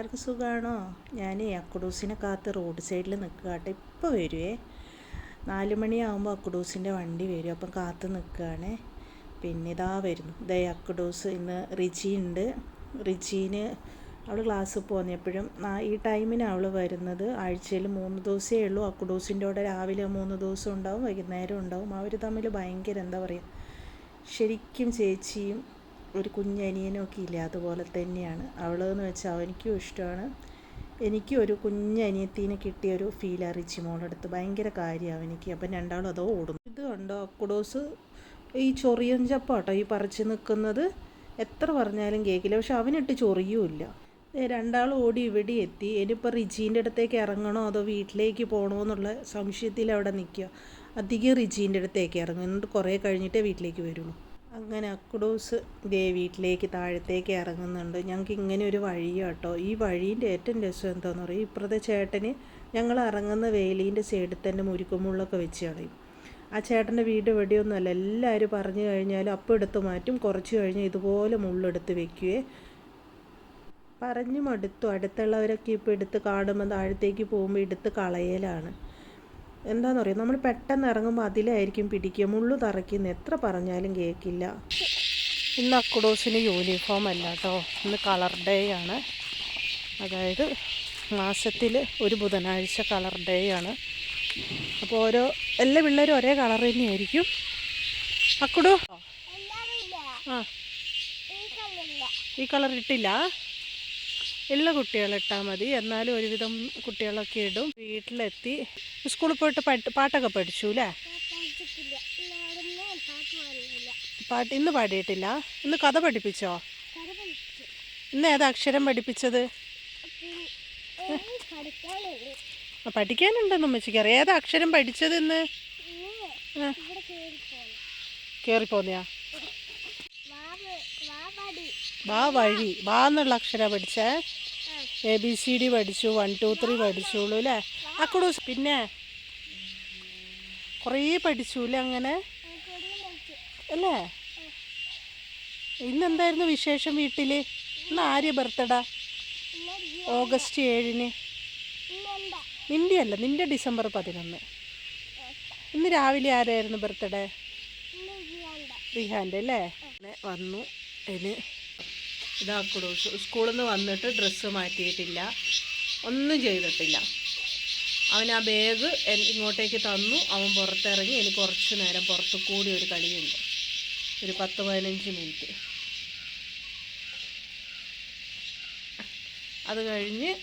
എല്ലാവർക്കും സുഖമാണോ? ഞാൻ അക്കുഡൂസിനെ കാത്ത് റോഡ് സൈഡിൽ നിൽക്കുക കേട്ടോ. ഇപ്പോൾ വരുവേ, 4 മണിയാകുമ്പോൾ അക്കുഡൂസിൻ്റെ വണ്ടി വരും. അപ്പം കാത്ത് നിൽക്കുകയാണ്. പിന്നെ ഇതാ വരുന്നു, ഇതേ അക്കുഡൂസ്. ഇന്ന് റിജി ഉണ്ട്. റിജീന് അവൾ ക്ലാസ്സിൽ പോകുന്നപ്പോഴും ഈ ടൈമിന് അവൾ വരുന്നത്. ആഴ്ചയിൽ 3 ദിവസമേ ഉള്ളൂ. അക്കുഡൂസിൻ്റെ കൂടെ രാവിലെ 3 ദിവസം ഉണ്ടാവും, വൈകുന്നേരം ഉണ്ടാവും. അവർ തമ്മിൽ ഭയങ്കര എന്താ പറയുക, ശരിക്കും ചേച്ചിയും ഒരു കുഞ്ഞനിയനൊക്കെ ഇല്ലേ, അതുപോലെ തന്നെയാണ് അവളെന്ന് വെച്ചാൽ. അവനിക്കും ഇഷ്ടമാണ്, എനിക്കും ഒരു കുഞ്ഞനിയത്തീനെ കിട്ടിയൊരു ഫീൽ അറിയിച്ചു മോളെടുത്ത്. ഭയങ്കര കാര്യമാണ് അവനിക്ക്. അപ്പം രണ്ടാളും അതോ ഓടുന്നു. ഇത് കണ്ടോ അക്കുഡോസ്, ഈ ചൊറിയൻ ചപ്പാട്ടോ ഈ പറിച്ച് നിൽക്കുന്നത്. എത്ര പറഞ്ഞാലും കേൾക്കില്ല, പക്ഷെ അവനിട്ട് ചൊറിയുമില്ല. രണ്ടാളും ഓടി ഇവിടെ എത്തി. ഇനിയിപ്പോൾ റിജീൻ്റെ അടുത്തേക്ക് ഇറങ്ങണോ അതോ വീട്ടിലേക്ക് പോകണോ എന്നുള്ള സംശയത്തിൽ അവിടെ നിൽക്കുക. അധികം റിജീൻ്റെ അടുത്തേക്ക് ഇറങ്ങും, എന്നിട്ട് കുറേ കഴിഞ്ഞിട്ടേ വീട്ടിലേക്ക് വരുള്ളൂ. അങ്ങനെ അക്കുഡോസ് വീട്ടിലേക്ക് താഴത്തേക്ക് ഇറങ്ങുന്നുണ്ട്. ഞങ്ങൾക്ക് ഇങ്ങനെ ഒരു വഴിയാട്ടോ. ഈ വഴീൻ്റെ ഏറ്റവും രസം എന്താണെന്ന് പറയും, ഇപ്പുറത്തെ ചേട്ടന് ഞങ്ങൾ ഇറങ്ങുന്ന വേലീൻ്റെ സൈഡിൽ തന്നെ മുരിക്കുമുള്ളൊക്കെ വെച്ച് കളയും. ആ ചേട്ടൻ്റെ വീട് എവിടെയൊന്നുമല്ല. എല്ലാവരും പറഞ്ഞു കഴിഞ്ഞാലും അപ്പം എടുത്ത് മാറ്റും. കുറച്ച് കഴിഞ്ഞ് ഇതുപോലെ മുള്ളെടുത്ത് വെക്കുകയെ. പറഞ്ഞു മടുത്തു. അടുത്തുള്ളവരൊക്കെ ഇപ്പോൾ എടുത്ത് കാണുമ്പോൾ താഴത്തേക്ക് പോകുമ്പോൾ എടുത്ത് കളയലാണ്. എന്താണെന്ന് പറയുക, നമ്മൾ പെട്ടെന്ന് ഇറങ്ങുമ്പോൾ അതിലായിരിക്കും പിടിക്കുക. മുള്ളു തറയ്ക്കുന്ന എത്ര പറഞ്ഞാലും കേൾക്കില്ല. ഇന്ന് അക്കുഡോസിന് യൂണിഫോം അല്ല കേട്ടോ, ഇന്ന് കളർ ഡേ ആണ്. അതായത് മാസത്തിൽ ഒരു ബുധനാഴ്ച കളർ ഡേ ആണ്. അപ്പോൾ എല്ലാ പിള്ളേരും ഒരേ കളർ തന്നെയായിരിക്കും. അക്കുഡു ഈ കളർ ഇട്ടില്ല. ഉള്ള കുട്ടികളിട്ടാൽ മതി. എന്നാലും ഒരുവിധം കുട്ടികളൊക്കെ ഇടും. വീട്ടിലെത്തി സ്കൂളിൽ പോയിട്ട് പാട്ടൊക്കെ പഠിച്ചു അല്ലേ? പാട്ട് ഇന്ന് പാടിയിട്ടില്ല. ഇന്ന് കഥ പഠിപ്പിച്ചോ? ഇന്ന് ഏതാ അക്ഷരം പഠിപ്പിച്ചത്? പഠിക്കാനുണ്ടെന്ന് ഉമ്മച്ചിക്കറിയാം. ഏതാ അക്ഷരം പഠിച്ചത് ഇന്ന്? കയറിപ്പോന്നെയാ? വാ വഴി, വാ എന്നുള്ള അക്ഷരം പഠിച്ചേ. ABCD പഠിച്ചു, 1 2 3 പഠിച്ചുള്ളൂ അല്ലേ അക്കുഡൂസ്? പിന്നെ കുറേ പഠിച്ചു അല്ലേ അങ്ങനെ അല്ലേ? ഇന്നെന്തായിരുന്നു വിശേഷം വീട്ടിൽ? ഇന്ന് ആര്യ ബർത്ത്ഡേ? ഓഗസ്റ്റ് 7-ന്. നിൻ്റെ അല്ല, നിൻ്റെ ഡിസംബർ 11. ഇന്ന് രാവിലെ ആരായിരുന്നു ബർത്ത്ഡേ? റിഹാൻ്റെ അല്ലേ? വന്നു. അതിന് ഇതാ അക്കുഡൂസ് സ്കൂളിൽ നിന്ന് വന്നിട്ട് ഡ്രസ്സ് മാറ്റിയിട്ടില്ല, ഒന്നും ചെയ്തിട്ടില്ല. അവൻ ആ ബാഗ് ഇങ്ങോട്ടേക്ക് തന്നു. അവൻ പുറത്തിറങ്ങി. എനിക്ക് കുറച്ച് നേരം പുറത്തു കൂടി ഒരു കളിയുണ്ട്, ഒരു 10-15 മിനിറ്റ്. അത് കഴിഞ്ഞ്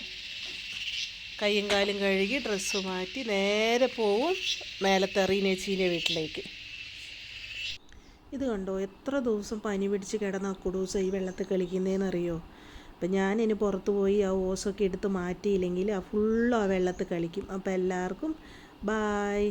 കയ്യും കാലും കഴുകി ഡ്രസ്സ് മാറ്റി നേരെ പോവും മേലത്തെ റീനേച്ചീൻ്റെ വീട്ടിലേക്ക്. ഇത് കണ്ടോ, എത്ര ദിവസം പനി പിടിച്ച് കിടന്ന അക്കുഡൂസ് ഈ വെള്ളത്തിൽ കളിക്കുന്നതെന്നറിയോ? അപ്പം ഞാനിനി പുറത്ത് പോയി ആ ഓസൊക്കെ എടുത്ത് മാറ്റിയില്ലെങ്കിൽ ആ വെള്ളത്തിൽ കളിക്കും. അപ്പോൾ എല്ലാവർക്കും ബായ്.